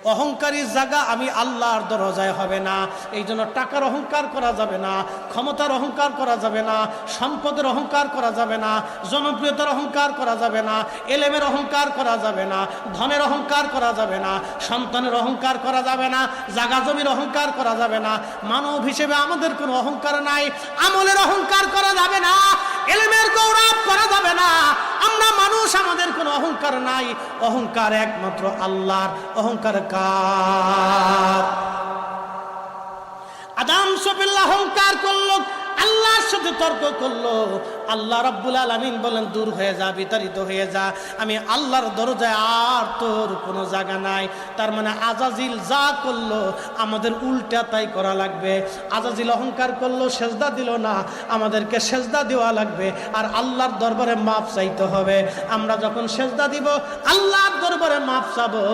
অহংকারী জায়গা আমি আল্লাহর দরজায় হবে না। এই জন্য টাকার অহংকার করা যাবে না, ক্ষমতার অহংকার করা যাবে না, সম্পদের অহংকার করা যাবে না, জনপ্রিয়তার অহংকার করা যাবে না, এলেমের অহংকার করা যাবে না, ধনের অহংকার করা যাবে না, সন্তানের অহংকার করা যাবে না, জাগা জমির অহংকার করা যাবে না। মানব হিসেবে আমাদের কোনো অহংকার নাই, আমলের অহংকার করা যাবে না, এলেমের গৌরব করা যাবে না। আমরা মানুষ, আমাদের কোনো অহংকার নাই। অহংকার একমাত্র আল্লাহর। অহংকার কার? আদম সফিল্লাহ অহংকার করলো, আল্লাহর সাথে তর্ক করলো। আল্লাহ রাব্বুল আলামিন বলেন, দূর হয়ে যা, বিতাড়িত হয়ে যা, আমি আল্লাহর দরজায় আর তোর কোনো জায়গা নাই। তার মানে আজাজিল যা করলো আমাদের উল্টা তাই করা লাগবে। আজাজিল অহংকার করলো, সেজদা দিল না, আমাদেরকে সেজদা দেওয়া লাগবে আর আল্লাহর দরবারে মাপ চাইতে হবে। আমরা যখন সেজদা দিব, আল্লাহর দরবারে মাপ চাবো।